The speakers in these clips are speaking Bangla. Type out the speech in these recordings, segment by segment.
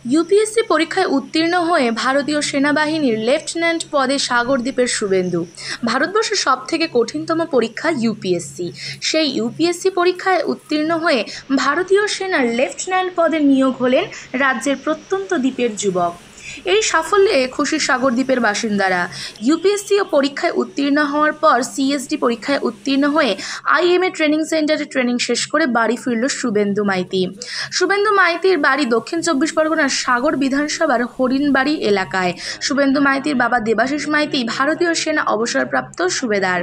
ইউপিএসসি পরীক্ষায় উত্তীর্ণ হয়ে ভারতীয় সেনাবাহিনীর লেফটেন্যান্ট পদে সাগরদ্বীপের শুভেন্দু। ভারতবর্ষের সবথেকে কঠিনতম পরীক্ষা ইউপিএসসি। সেই ইউপিএসসি পরীক্ষায় উত্তীর্ণ হয়ে ভারতীয় সেনার লেফটেন্যান্ট পদে নিয়োগ হলেন রাজ্যের প্রত্যন্ত দ্বীপের যুবক। এই সাফল্যে খুশি সাগরদ্বীপের বাসিন্দারা। ইউপিএসসি ও পরীক্ষায় উত্তীর্ণ হওয়ার পর সিএসডি পরীক্ষায় উত্তীর্ণ হয়ে আইএমএ ট্রেনিং সেন্টারে ট্রেনিং শেষ করে বাড়ি ফিরল শুভেন্দু মাইতি। শুভেন্দু মাইতির বাড়ি দক্ষিণ চব্বিশ পরগনার সাগর বিধানসভার হরিণবাড়ি এলাকায়। শুভেন্দু মাইতির বাবা দেবাশিস মাইতি ভারতীয় সেনা অবসরপ্রাপ্ত সুবেদার।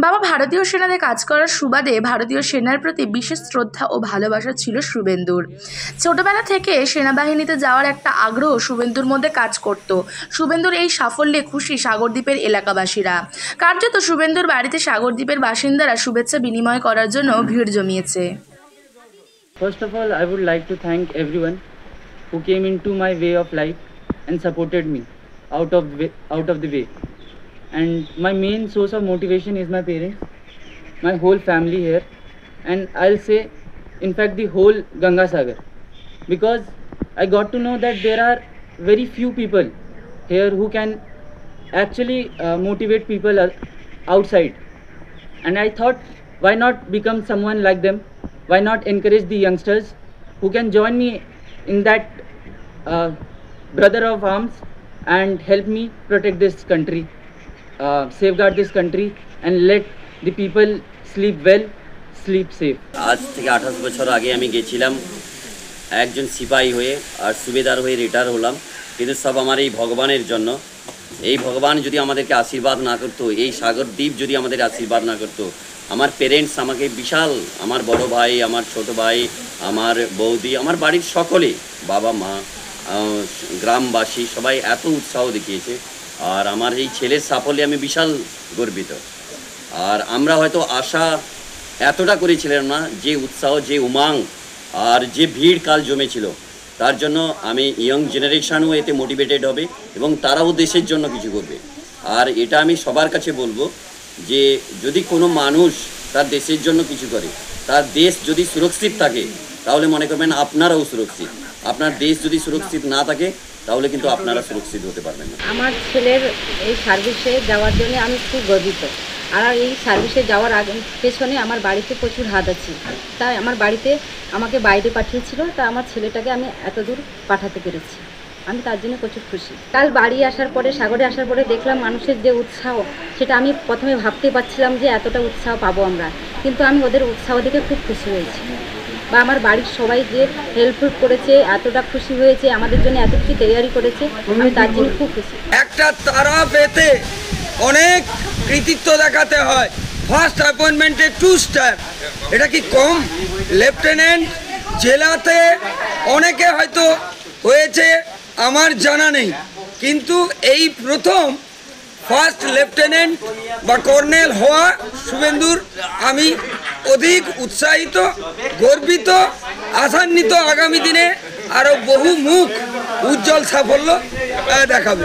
বাবা ভারতীয় সেনাতে কাজ করার সুবাদে ভারতীয় সেনার প্রতি বিশেষ শ্রদ্ধা ও ভালোবাসা ছিল শুভেন্দুর। ছোটবেলা থেকে সেনাবাহিনীতে যাওয়ার একটা আগ্রহ শুভেন্দুর মধ্যে কাজ করত। শুভেন্দুর এই সাফল্যে খুশি সাগরদ্বীপের এলাকাবাসীরা। কার্যত শুভেন্দুর বাড়িতে সাগরদ্বীপের বাসিন্দারা শুভেচ্ছা বিনিময় করার জন্য ভিড় জমিয়েছে। First of all, I would like to thank everyone who came into my way of life and supported me out of the way. And my main source of motivation is my parents, my whole family here, and I'll say, in fact, the whole Ganga Sagar, because I got to know that there are very few people here who can actually motivate people outside. And I thought, why not become someone like them? Why not encourage the youngsters who can join me in that brother of arms and help me protect this country, safeguard this country, and let the people sleep well, sleep safe. আজ থেকে 28 বছর আগে আমি গেছিলাম একজন সিপাহী হয়ে, আর সুবেদার হয়ে রিটায়ার হলাম। কিন্তু সব আমার এই ভগবানের জন্য। এই ভগবান যদি আমাদেরকে আশীর্বাদ না করতো, এই সাগরদ্বীপ যদি আমাদের আশীর্বাদ না করতো, আমার পেরেন্টস আমাকে বিশাল, আমার বড় ভাই, আমার ছোট ভাই, আমার বৌদি, আমার বাড়ির সকলে, বাবা মা, গ্রামবাসী সবাই এত উৎসাহ দেখিয়েছে। আর আমার এই ছেলের সাফল্যে আমি বিশাল গর্বিত। আর আমরা হয়তো আশা এতটা করেছিলাম না, যে উৎসাহ, যে উমাং আর যে ভিড় কাল জমেছিল, তার জন্য আমি ইয়ং জেনারেশনও এতে মোটিভেটেড হবে এবং তারাও দেশের জন্য কিছু করবে। আর এটা আমি সবার কাছে বলবো যে যদি কোনো মানুষ তার দেশের জন্য কিছু করে, তার দেশ যদি সুরক্ষিত থাকে, তাহলে মনে করবেন আপনারাও সুরক্ষিত। আপনার দেশ যদি সুরক্ষিত না থাকে, তাহলে কিন্তু আপনারা সুরক্ষিত হতে পারবেন না। আমার ছেলের এই সার্ভিসে যাওয়ার জন্য আমি খুব গর্বিত। আর এই সার্ভিসে যাওয়ার আগে পেছনে আমার বাড়িতে প্রচুর হাত আছে। তাই আমার বাড়িতে আমাকে বাইরে পাঠিয়েছিল, তা আমার ছেলেটাকে আমি এত দূর পাঠাতে পেরেছি। আমি তার জন্য প্রচুর খুশি। কাল বাড়ি আসার পরে, সাগরে আসার পরে দেখলাম মানুষের যে উৎসাহ, সেটা আমি প্রথমে ভাবতেই পারছিলাম যে এতটা উৎসাহ পাবো আমরা, কিন্তু আমি ওদের উৎসাহ দেখে খুব খুশি হয়েছি। বা আমার বাড়ির সবাই যে হেল্পফুল করেছে, এতটা খুশি হয়েছে, আমাদের জন্য এত কিছু তৈরি করেছে, আমি তার জন্য খুব খুশি। একটা তারা পেতে অনেক কৃতিত্ব দেখাতে হয়। ফার্স্ট অ্যাপয়েন্টমেন্টে 2 স্টার, এটা কি কম? লেফটেন্যান্ট জেলাতে অনেকে হয়তো হয়েছে, আমার জানা নেই, কিন্তু এই প্রথম ফার্স্ট লেফটেন্যান্ট বা কর্নেল হওয়া শুভেন্দুর আমি অধিক উৎসাহিত, গর্বিত, আশান্বিত। আগামী দিনে আরও বহু মুখ উজ্জ্বল সাফল্য দেখাবে।